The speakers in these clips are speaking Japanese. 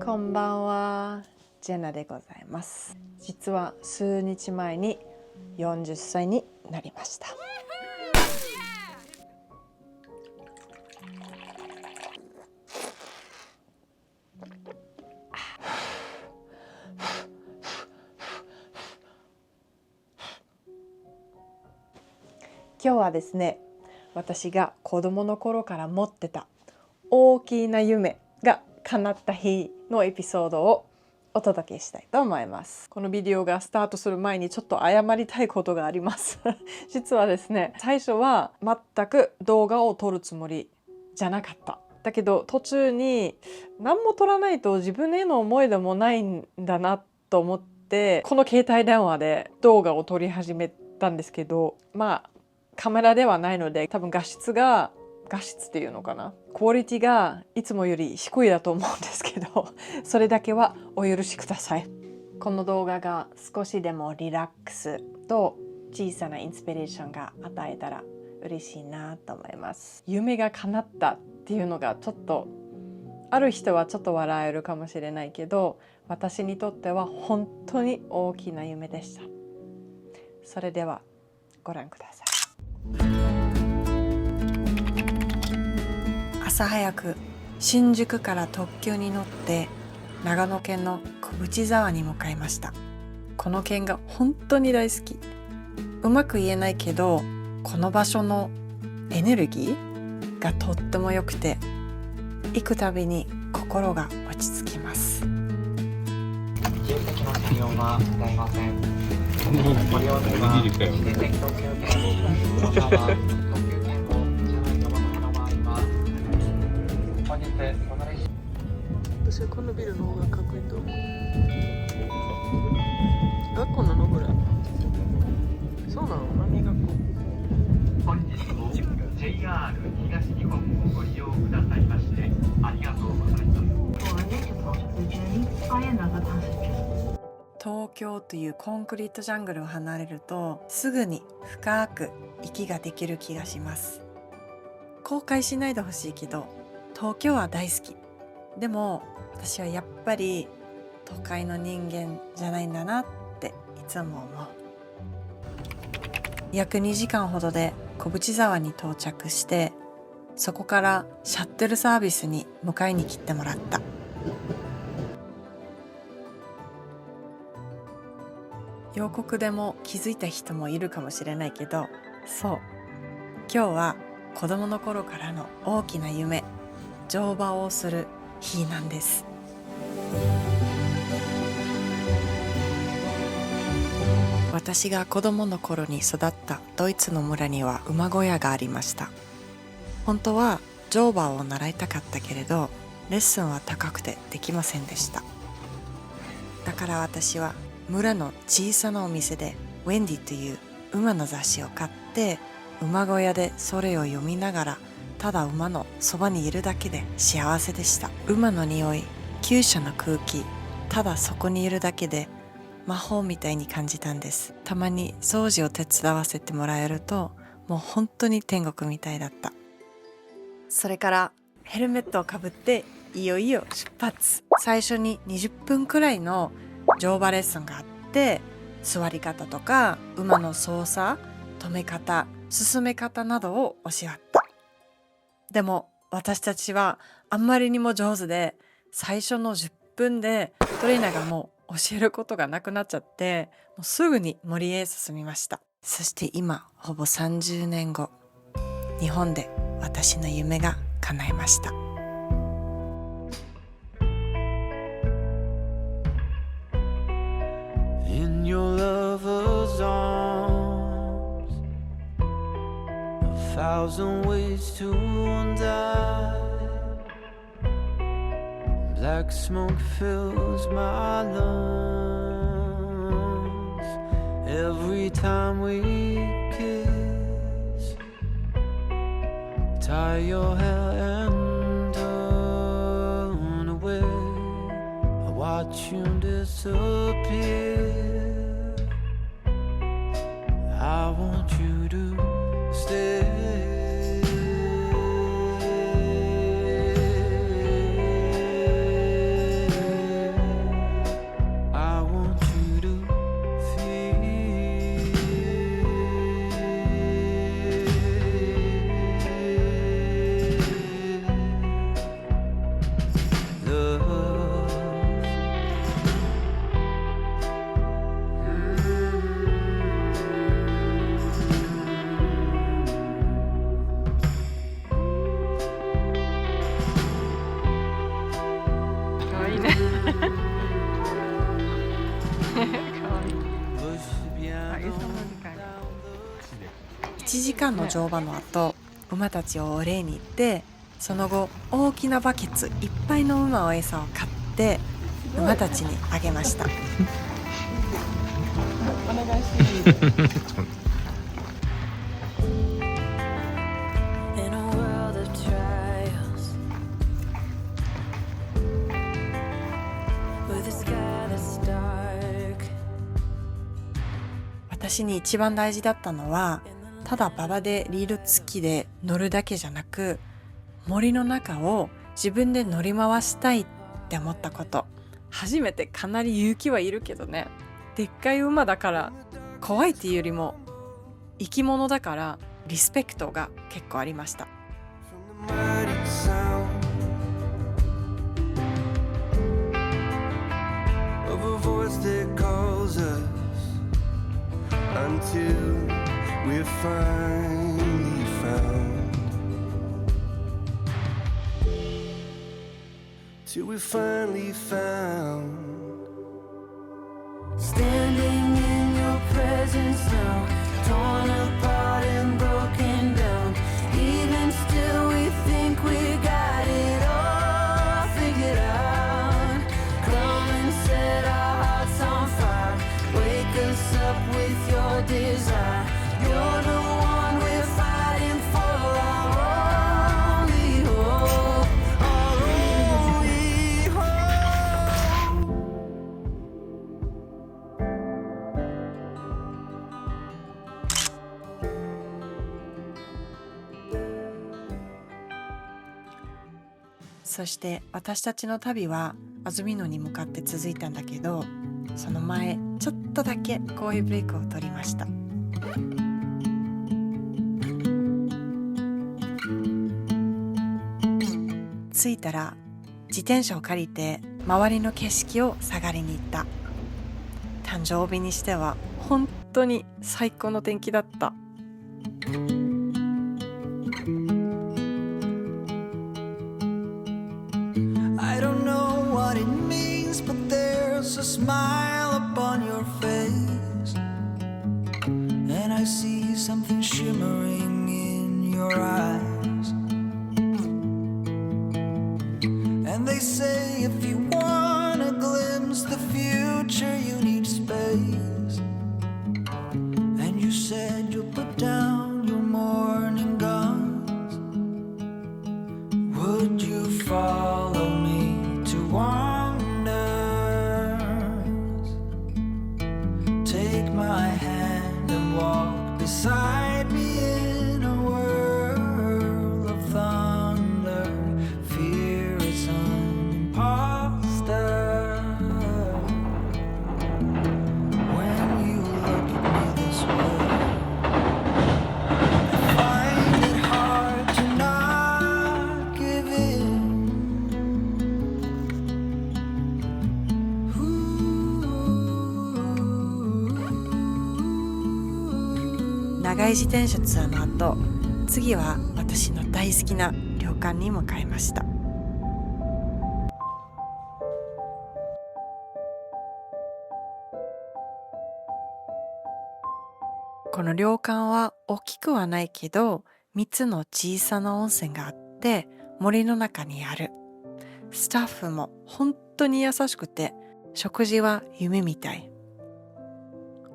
こんばんは、ジェナでございます。実は数日前に40歳になりました。今日はですね、私が子供の頃から持ってた大きな夢が叶った日のエピソードをお届けしたいと思います。このビデオがスタートする前にちょっと謝りたいことがあります実はですね、最初は全く動画を撮るつもりじゃなかった。だけど途中に何も撮らないと自分への思いでもないんだなと思って、この携帯電話で動画を撮り始めたんですけど、カメラではないので多分画質っていうのかな、クオリティがいつもより低いだと思うんですけどそれだけはお許しください。この動画が少しでもリラックスと小さなインスピレーションが与えたら嬉しいなと思います。夢が叶ったっていうのがちょっとある人はちょっと笑えるかもしれないけど、私にとっては本当に大きな夢でした。それではご覧ください。朝早く新宿から特急に乗って長野県の小淵沢に向かいました。この県が本当に大好き。うまく言えないけど、この場所のエネルギーがとっても良くて、行くたびに心が落ち着きます。自由席の車両はございません。ご利用には指定席特急券、または特急券を車内の窓の場合は本日お乗りし。私はこのビルの方がかっこいいと思う。学校なのこれ。そうなの？何学校？本日も JR 東日本をご利用くださいましてありがとうございます。東京というコンクリートジャングルを離れるとすぐに深く息ができる気がします。後悔しないでほしいけど、東京は大好き。でも私はやっぱり都会の人間じゃないんだなっていつも思う。約2時間ほどで小淵沢に到着して、そこからシャッテルサービスに迎えに来てもらった。予告でも気づいた人もいるかもしれないけど、そう、今日は子供の頃からの大きな夢、乗馬をする日なんです。私が子供の頃に育ったドイツの村には馬小屋がありました。本当は乗馬を習いたかったけれど、レッスンは高くてできませんでした。だから私は村の小さなお店でウェンディという馬の雑誌を買って、馬小屋でそれを読みながら、ただ馬のそばにいるだけで幸せでした。馬の匂い、厩舎の空気、ただそこにいるだけで魔法みたいに感じたんです。たまに掃除を手伝わせてもらえると、もう本当に天国みたいだった。それからヘルメットをかぶっていよいよ出発。最初に20分くらいの乗馬レッスンがあって、座り方とか馬の操作、止め方、進め方などを教わった。でも私たちはあんまりにも上手で、最初の10分でトレーナーがもう教えることがなくなっちゃって、もうすぐに森へ進みました。そして今ほぼ30年後、日本で私の夢が叶いました。In your lover's arms, a thousand ways to die. Black smoke fills my lungs every time we kiss. Tie your hair and turn away. I watch you disappear. I want you to stay. 1時間の乗馬の後、馬たちをお礼に行って、その後大きなバケツいっぱいの馬を餌を買って馬たちにあげました。お願いしていい？ In a world of trials, with a sky that's dark, 私に一番大事だったのは、ただ馬場でリード付きで乗るだけじゃなく、森の中を自分で乗り回したいって思ったこと。初めてかなり勇気はいるけどね。でっかい馬だから怖いっていうよりも生き物だからリスペクトが結構ありました。 from the mighty sound of a voice that calls us until we're finally found. Till we're finally found. Standing in your presence now, torn apart and broken down. Even still, we think we got it all figured out. Come and set our hearts on fire. Wake us up with your desire. You're the one we're fighting for. Our only hope. Our only hope. そして私たちの旅は安曇野に向かって続いたんだけど、その前ちょっとだけコーヒーブレイクを取りました。着いたら自転車を借りて周りの景色を探りに行った。誕生日にしては本当に最高の天気だった。I don't know what it means, but there's a smile upon your face, and I see something shimmering in your eyes. And they say if you want to glimpse the future, you need space. And you said you'll put down your morning guns. Would you follow me to wonders? Take my hand and walk beside me in a world of thunder. Fear is an imposter. When you look at me this way, I find it hard to not give in. Ooh. 長い自転車ツアーの後、次は私の大好きな旅館に向かいました。この旅館は大きくはないけど、3つの小さな温泉があって森の中にある。スタッフも本当に優しくて、食事は夢みたい。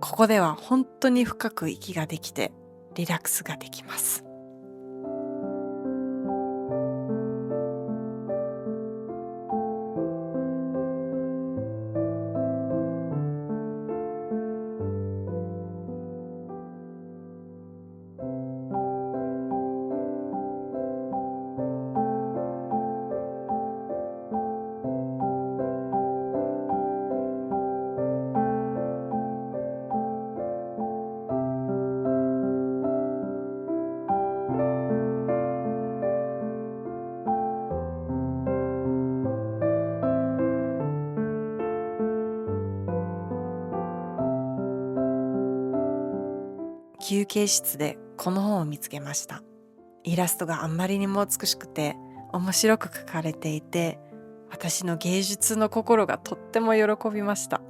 ここでは本当に深く息ができてリラックスができます。休憩室でこの本を見つけました。イラストがあんまりにも美しくて面白く描かれていて、私の芸術の心がとっても喜びました。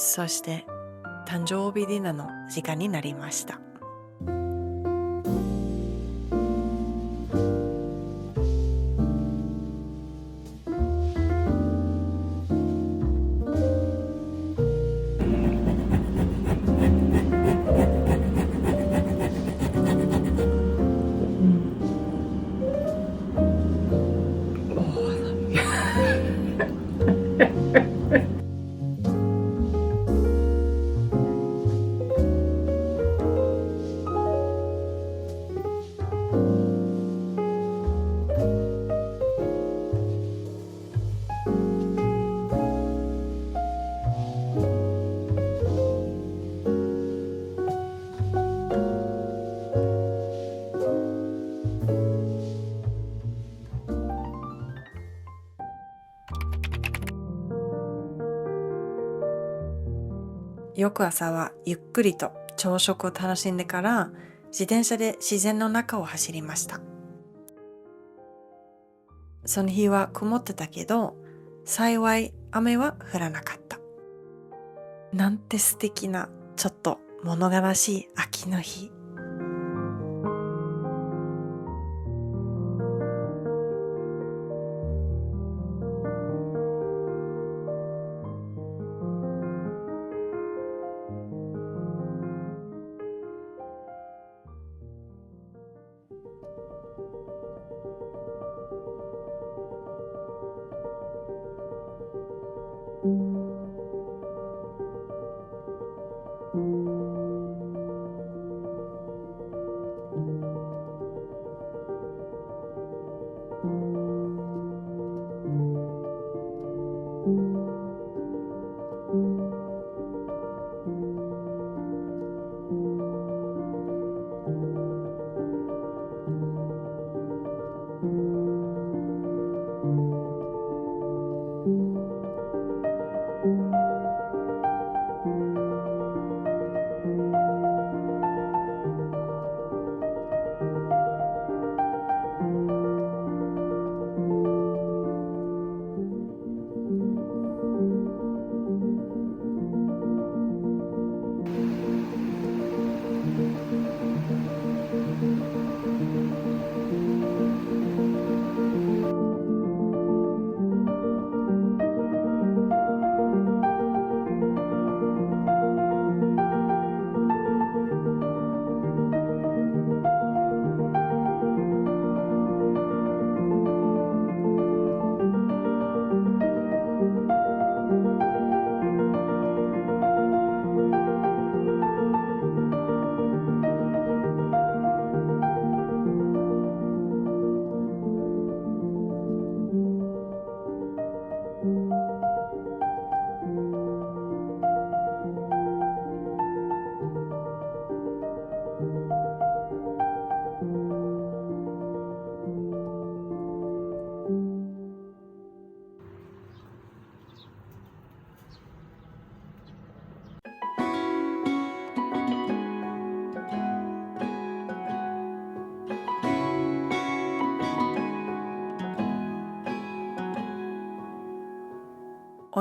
そして誕生日ディナーの時間になりました。翌朝はゆっくりと朝食を楽しんでから自転車で自然の中を走りました。その日は曇ってたけど、幸い雨は降らなかった。なんて素敵な、ちょっと物悲しい秋の日。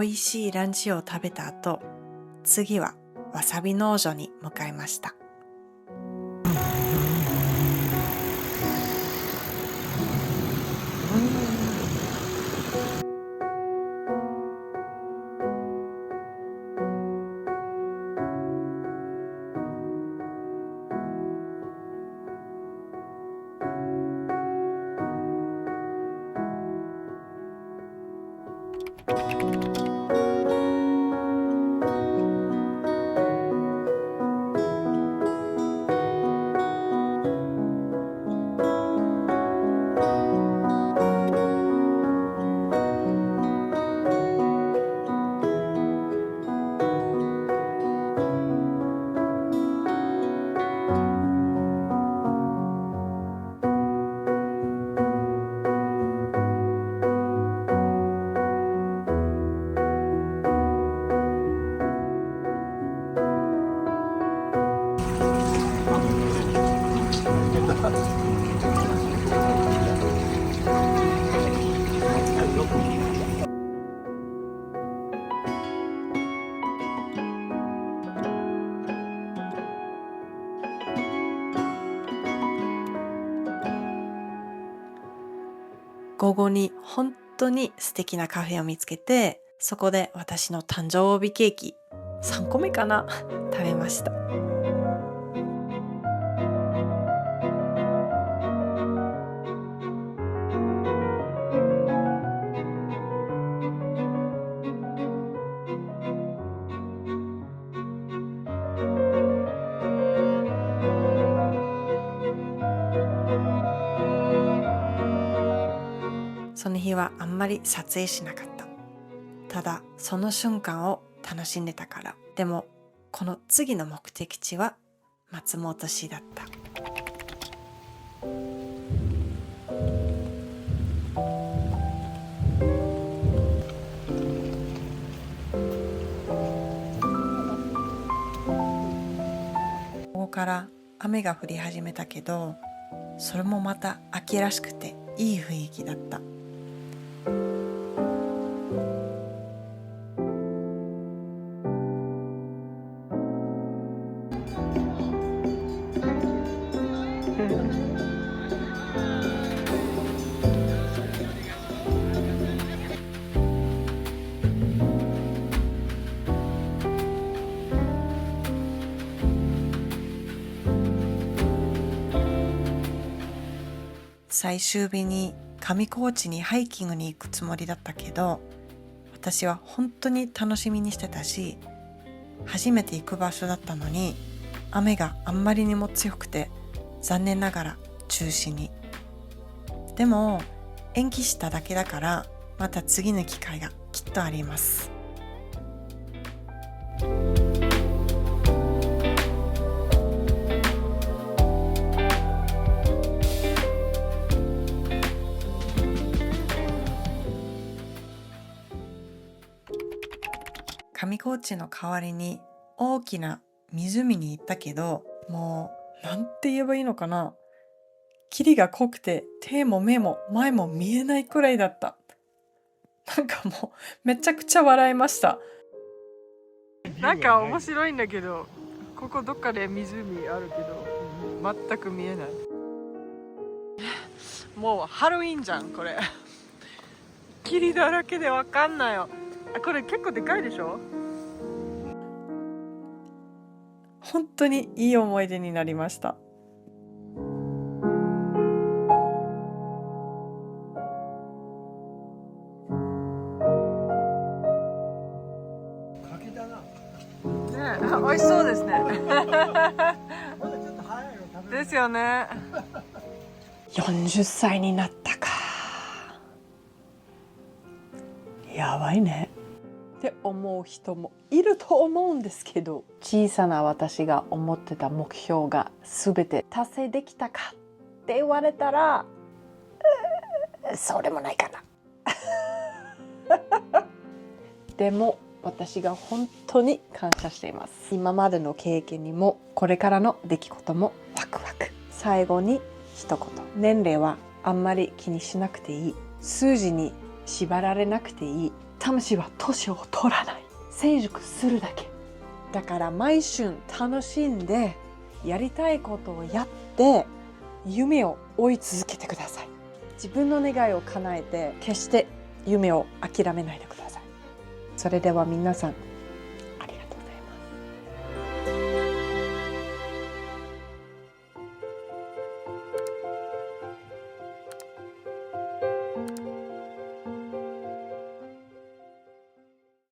美味しいランチを食べた後、次はわさび農場に向かいました。午後に本当に素敵なカフェを見つけて、そこで私の誕生日ケーキ3個目かな食べました。その日はあんまり撮影しなかった。ただその瞬間を楽しんでたから。でもこの次の目的地は松本市だった。ここから雨が降り始めたけど、それもまた秋らしくていい雰囲気だった。最終日に上高地にハイキングに行くつもりだったけど、私は本当に楽しみにしてたし、初めて行く場所だったのに雨があんまりにも強くて残念ながら中止に。でも延期しただけだから、また次の機会がきっとあります。上高地の代わりに大きな湖に行ったけど、もうなんて言えばいいのかな、霧が濃くて手も目も前も見えないくらいだった。なんかもうめちゃくちゃ笑いました。なんか面白いんだけど、ここどっかで湖あるけど全く見えない。もうハロウィンじゃんこれ。霧だらけでわかんないよ。これ結構でかいでしょ。本当にいい思い出になりました。ね、美味しそうですね。ですよね。40歳になったか。やばいねって思う人もいると思うんですけど、小さな私が思ってた目標が全て達成できたかって言われたら、そうでもないかな。でも私が本当に感謝しています。今までの経験にもこれからの出来事もワクワク。最後に一言、年齢はあんまり気にしなくていい。数字に縛られなくていい。魂は年を取らない。成熟するだけ。だから毎春楽しんでやりたいことをやって夢を追い続けてください。自分の願いを叶えて決して夢を諦めないでください。それでは皆さん